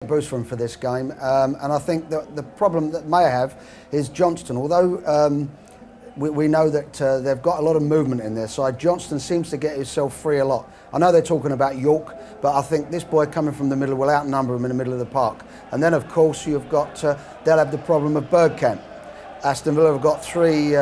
Boost for him for this game, and I think that the problem that Mayer have is Johnston. Although we know that they've got a lot of movement in their side, Johnston seems to get himself free a lot. I know they're talking about York, but I think this boy coming from the middle will outnumber him in the middle of the park. And then of course you've got they'll have the problem of Bergkamp. Aston Villa have got three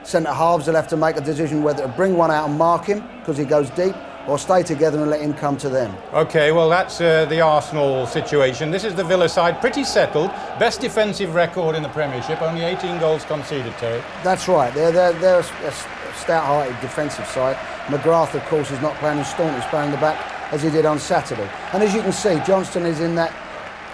centre halves. They'll have to make a decision whether to bring one out and mark him because he goes deep, or stay together and let him come to them. OK, well, that's the Arsenal situation. This is the Villa side, pretty settled. Best defensive record in the Premiership, only 18 goals conceded, Terry. That's right. They're a stout-hearted defensive side. McGrath, of course, is not playing, and Staunton's playing the back, as he did on Saturday. And as you can see, Johnston is in that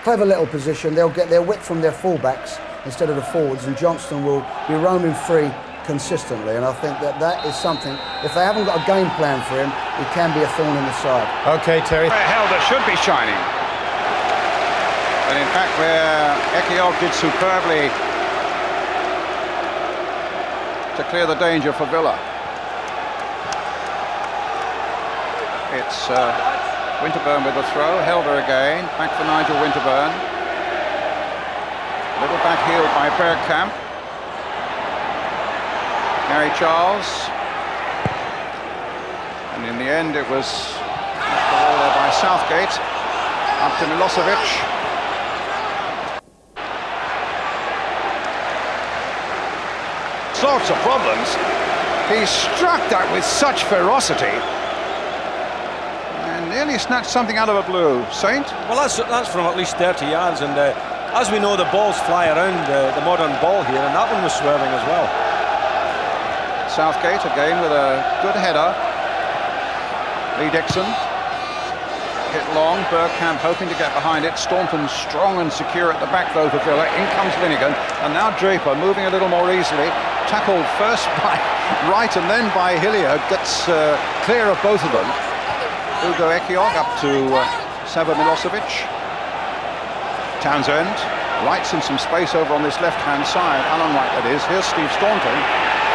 clever little position. They'll get their width from their full-backs instead of the forwards, and Johnston will be roaming free consistently, and I think that is something, if they haven't got a game plan for him, he can be a thorn in the side. OK, Terry. Where Helder should be shining. But in fact, where Ekiog did superbly to clear the danger for Villa. It's Winterburn with the throw, Helder again, back for Nigel Winterburn. Little back heel by Bergkamp. Gary Charles, and in the end it was knocked the ball there by Southgate, up to Milosevic. Sorts of problems. He struck that with such ferocity and nearly snatched something out of a blue. Saint? Well, that's from at least 30 yards, and as we know, the balls fly around the modern ball here, and that one was swerving as well. Southgate again with a good header. Lee Dixon hit long. Bergkamp hoping to get behind it. Staunton strong and secure at the back though for Villa. In comes Linnigan, and now Draper moving a little more easily. Tackled first by Wright and then by Hilliard. Gets clear of both of them. Ugo Ekiog up to Sava Milosevic. Townsend. Wright's in some space over on this left-hand side. Alan Wright, that is. Here's Steve Staunton.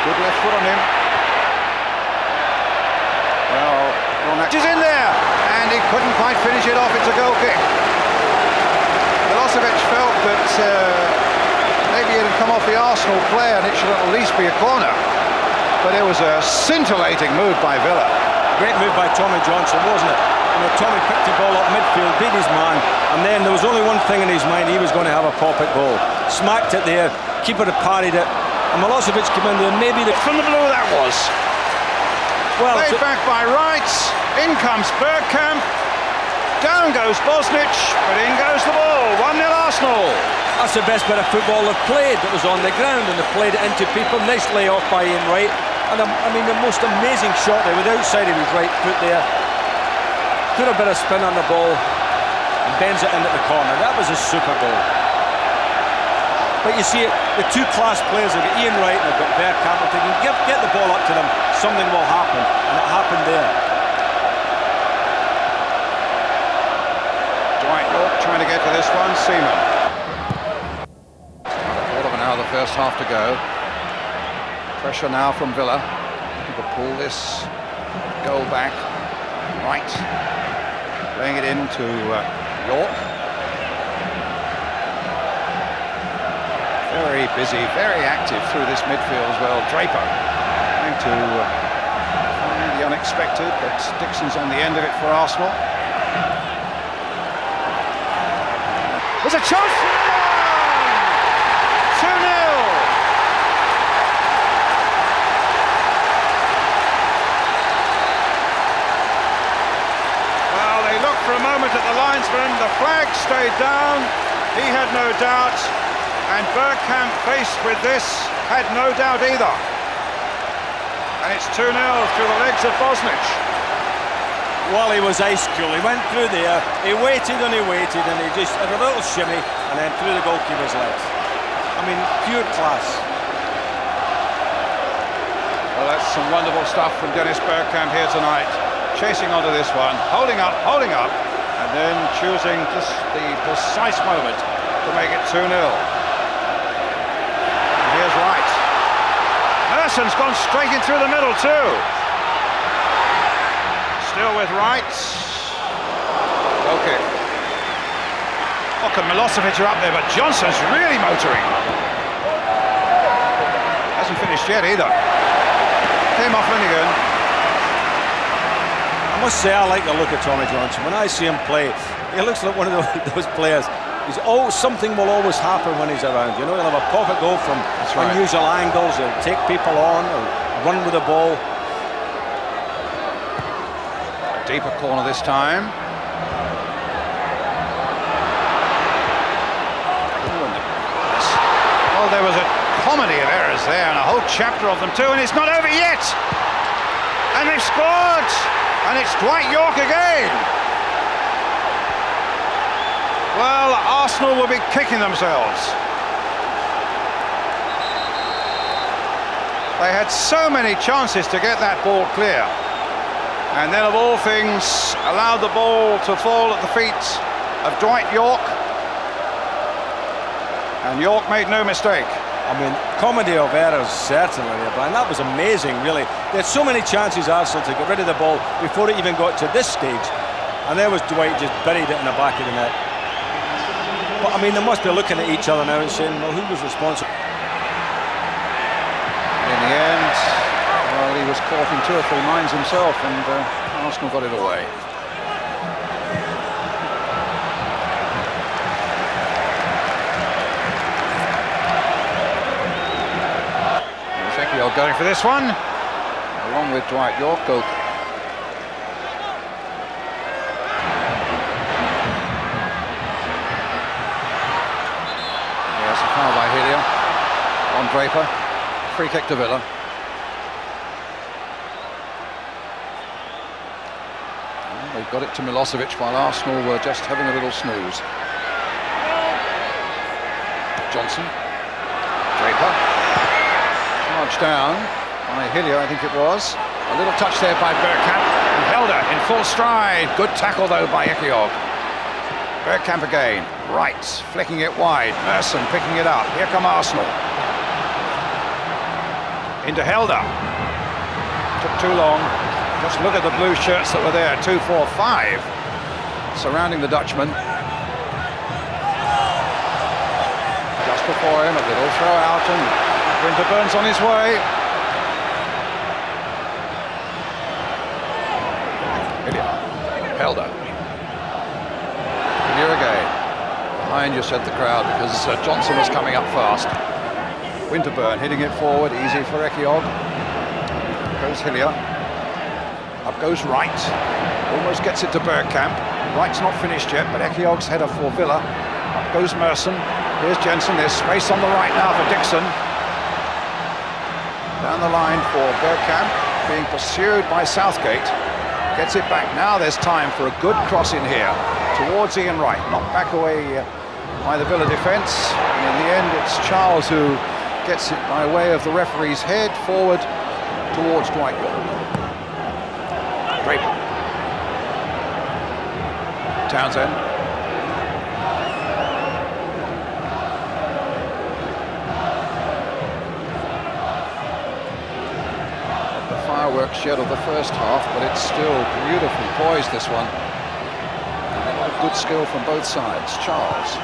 Good left foot on him. Well, Ronak is in there, and he couldn't quite finish it off. It's a goal kick. Milosevic felt that maybe it had come off the Arsenal player and it should at least be a corner. But it was a scintillating move by Villa. Great move by Tommy Johnson, wasn't it? You know, Tommy picked the ball up midfield, beat his man, and then there was only one thing in his mind: he was going to have a pop at goal. Smacked it there, keeper had parried it. And Milosevic came in there, maybe from the blue that was. Well, played back by Wright. In comes Bergkamp. Down goes Bosnich, but in goes the ball. 1-0 Arsenal. That's the best bit of football they've played. That was on the ground, and they played it into people. Nice layoff by Ian Wright. And I mean, the most amazing shot there with the outside of his right foot there. Put a bit of spin on the ball and bends it into the corner. That was a super goal. But you see, the two class players, they've got Ian Wright and they've got Bergkamp. If they can get the ball up to them, something will happen, and it happened there. Dwight York trying to get to this one. Seaman. Quarter of an hour, the first half to go. Pressure now from Villa. To pull this goal back. Wright laying it into York. Very busy, very active through this midfield as well. Draper trying to find the unexpected, but Dixon's on the end of it for Arsenal. There's a chance! 2-0! Well, they looked for a moment at the linesman. The flag stayed down. He had no doubt. And Bergkamp, faced with this, had no doubt either. And it's 2-0 through the legs of Bosnich. Well, he was ice cool. He went through there, he waited, and he just had a little shimmy, and then through the goalkeeper's legs. I mean, pure class. Well, that's some wonderful stuff from Dennis Bergkamp here tonight. Chasing onto this one, holding up, and then choosing just the precise moment to make it 2-0. Here's Wright. Merson's gone straight in through the middle too. Still with Wright. Okay. York and Milosevic are up there, but Johnson's really motoring. Hasn't finished yet either. Came off Linnigan. I must say I like the look of Tommy Johnson. When I see him play, he looks like one of those players. Something will always happen when he's around. You know, he'll have a pocket goal from unusual angles, he'll take people on, or run with the ball. A deeper corner this time. Well, there was a comedy of errors there, and a whole chapter of them too, and it's not over yet. And they've scored, and it's Dwight York again. Well, Arsenal will be kicking themselves. They had so many chances to get that ball clear, and then of all things allowed the ball to fall at the feet of Dwight York, and York made no mistake. I mean, comedy of errors, certainly, Brian. That was amazing, really. They had so many chances, Arsenal, to get rid of the ball before it even got to this stage, and there was Dwight just buried it in the back of the net. But I mean, they must be looking at each other now and saying, well, who was responsible? In the end, well, he was caught in 2 or 3 minds himself, and Arsenal got it away. Ezekiel going for this one, along with Dwight York. Foul by Helia on Draper. Free kick to Villa. Well, they've got it to Milosevic while Arsenal were just having a little snooze. Johnson. Draper. Charged down by Helia, I think it was. A little touch there by Bergkamp. And Helder in full stride. Good tackle though by Ekiog. Bergkamp again, right, flicking it wide. Merson picking it up. Here come Arsenal. Into Helder. Took too long. Just look at the blue shirts that were there. 2, 4, 5 surrounding the Dutchman. Just before him, a little throw out, and Winterburn's on his way. Helder. Here again. Behind you, said the crowd, because Johnson was coming up fast. Winterburn hitting it forward, easy for Ekiog. Goes Hillier. Up goes Wright. Almost gets it to Bergkamp. Wright's not finished yet, but Ekiog's header for Villa. Up goes Merson. Here's Jensen. There's space on the right now for Dixon. Down the line for Bergkamp, being pursued by Southgate. Gets it back. Now there's time for a good cross in here towards Ian Wright. Knocked back away by the Villa defence. And in the end, it's Charles who gets it by way of the referee's head forward towards Dwight York. Draper. Townsend. Fireworks shed of the first half, but it's still beautifully poised, this one. And a lot of good skill from both sides. Charles.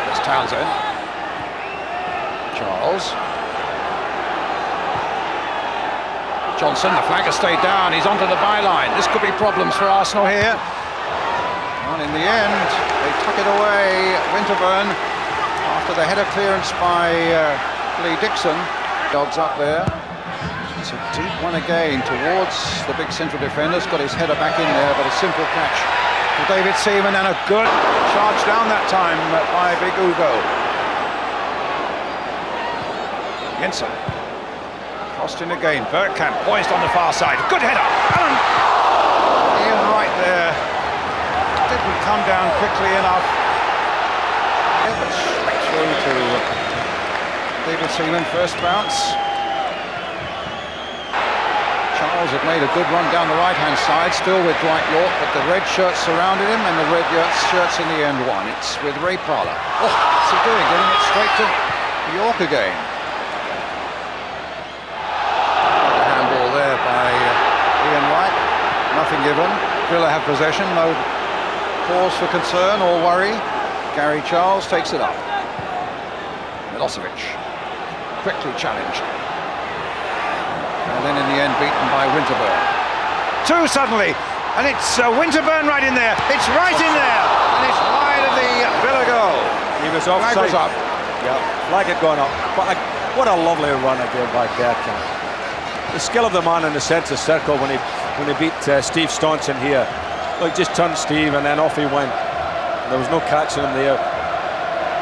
There's Townsend. Charles. Johnson, the flag has stayed down. He's onto the byline. This could be problems for Arsenal here. And in the end, they took it away. Winterburn, after the header clearance by Lee Dixon. Dogs up there. It's a deep one again towards the big central defenders. Got his header back in there, but a simple catch for David Seaman, and a good charge down that time by Big Ugo. Jensen. Crossed in again. Bergkamp poised on the far side. Good header. Allen. Ian right there. Didn't come down quickly enough. Straight through to David Seaman, first bounce. Charles had made a good run down the right-hand side, still with Dwight York, but the red shirts surrounded him, and the red shirts in the end won. It's with Ray Parlour. Oh, what's he doing? Getting it straight to York again. Villa have possession, no cause for concern or worry. Gary Charles takes it up. Milosevic, quickly challenged. And then in the end beaten by Winterburn. Two suddenly, and it's Winterburn right in there. It's right in there, and it's wide of the Villa goal. He was offside. Flag was up. Yeah, flag had gone up. But what a lovely run again by Bergkamp. The skill of the man in the centre circle when he beat Steve Staunton here. Like, just turned Steve and then off he went. There was no catching him there.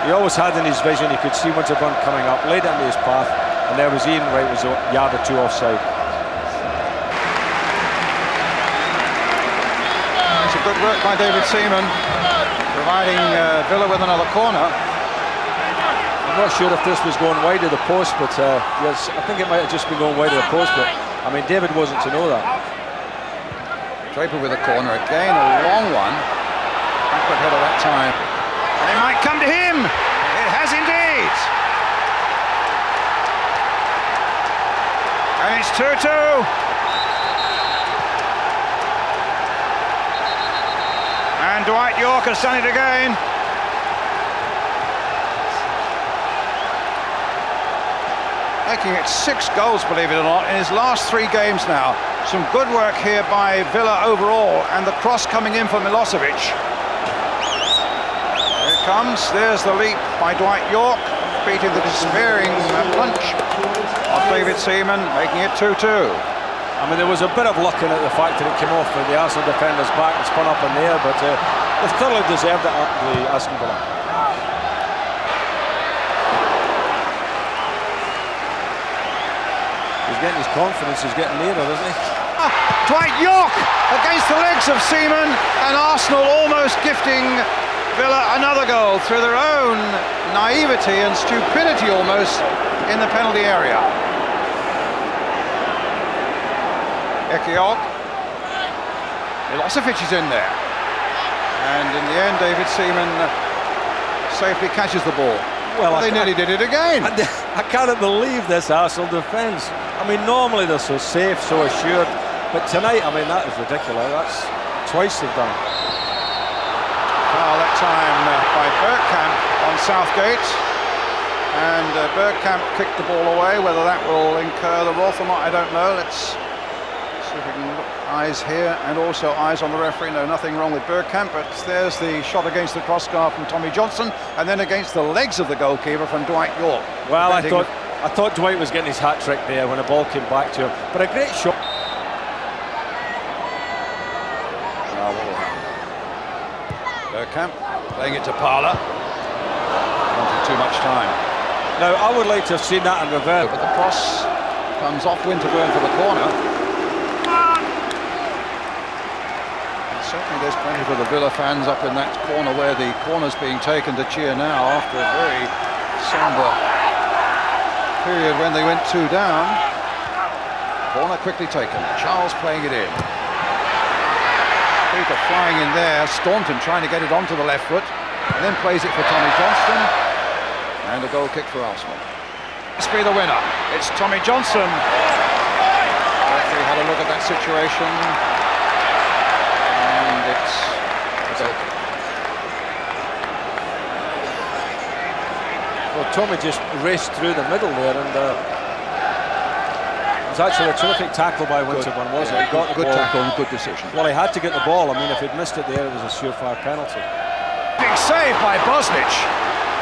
He always had in his vision, he could see Winterburn coming up, laid it into his path, and there was Ian Wright, was a yard or two offside. It's a good work by David Seaman, providing Villa with another corner. I'm not sure if this was going wide of the post, but yes, I think it might have just been going wide of the post, but I mean, David wasn't to know that. Draper with a corner again, a long one. Backward header that time. And it might come to him. It has indeed. And it's 2-2. And Dwight York has done it again. Making it 6 goals, believe it or not, in his last 3 games now. Some good work here by Villa overall, and the cross coming in for Milosevic. Here it comes, there's the leap by Dwight York, beating the despairing punch of David Seaman, making it 2-2. I mean, there was a bit of luck in it, the fact that it came off the Arsenal defender's back and spun up in the air, but they've thoroughly deserved it, the Aston Villa. He's getting his confidence, he's getting nearer, isn't he? Dwight York against the legs of Seaman, and Arsenal almost gifting Villa another goal through their own naivety and stupidity almost in the penalty area. Ekiok. Milosevic is in there. And in the end, David Seaman safely catches the ball. Well, they nearly did it again. I cannot believe this Arsenal defence. I mean, normally they're so safe, so assured, but tonight, I mean, that is ridiculous. That's twice they've done it. Foul that time by Bergkamp on Southgate, and Bergkamp kicked the ball away. Whether that will incur the wrath or not, I don't know. Let's see if we can look. Eyes here and also eyes on the referee. No, nothing wrong with Bergkamp, but there's the shot against the crossbar from Tommy Johnson, and then against the legs of the goalkeeper from Dwight York. Well, I thought Dwight was getting his hat-trick there when the ball came back to him, but a great shot. Now what will happen? Bergkamp playing it to Parlour. Wanted too much time. Now, I would like to have seen that in reverse. But the cross comes off Winterburn for the corner. Certainly there's plenty for the Villa fans up in that corner where the corner's being taken to cheer now after a very sombre period when they went 2 down. Corner quickly taken. Charles playing it in. Peter flying in there. Staunton trying to get it onto the left foot and then plays it for Tommy Johnston. And a goal kick for Arsenal. Must be the winner. It's Tommy Johnson. Referee had a look at that situation. Well, Tommy just raced through the middle there, and it was actually a terrific tackle by Winterburn, wasn't it? He got the good ball. Tackle and good decision. Well, he had to get the ball. I mean, if he'd missed it there, it was a surefire penalty. Big save by Bosnich,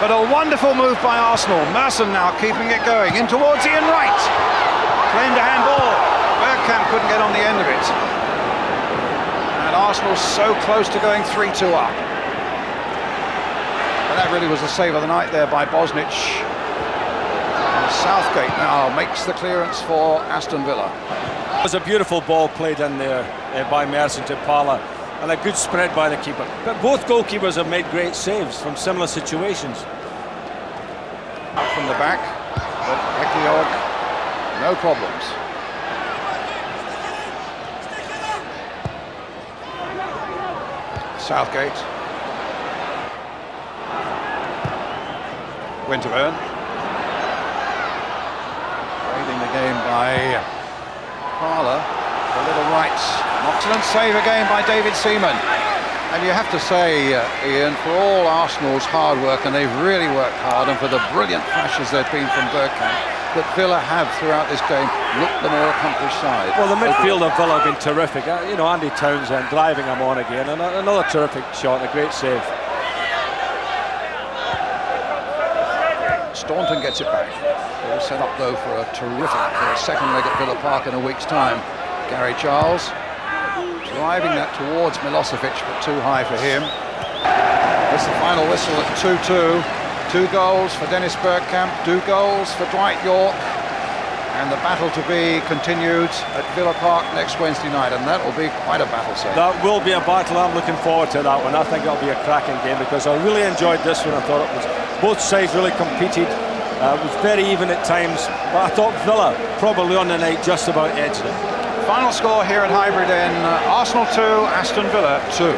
but a wonderful move by Arsenal. Merson now keeping it going in towards Ian Wright. Claimed a handball. Bergkamp couldn't get on the end of it. And Arsenal so close to going 3-2 up. But that really was the save of the night there by Bosnich. And Southgate now makes the clearance for Aston Villa. It was a beautiful ball played in there by Merson to Parlour, and a good spread by the keeper. But both goalkeepers have made great saves from similar situations. Up from the back, but Ekiog, no problems. Southgate. Winterburn. Leading the game by Parlour. The little right. Excellent save again by David Seaman. And you have to say, Ian, for all Arsenal's hard work, and they've really worked hard, and for the brilliant flashes they've been from Bergkamp, that Villa have throughout this game looked the more accomplished side. Well, the midfield of Villa have been terrific. You know, Andy Townsend driving him on again, and another terrific shot, a great save. Staunton gets it back. All set up though for a terrific second leg at Villa Park in a week's time. Gary Charles driving that towards Milosevic, but too high for him. It's the final whistle at 2-2. 2 goals for Dennis Bergkamp, 2 goals for Dwight York, and the battle to be continued at Villa Park next Wednesday night, and that will be quite a battle, sir. That will be a battle. I'm looking forward to that one. I think it'll be a cracking game, because I really enjoyed this one. I thought it was, both sides really competed. It was very even at times, but I thought Villa probably on the night just about edged it. Final score here at Highbury then, Arsenal 2, Aston Villa 2.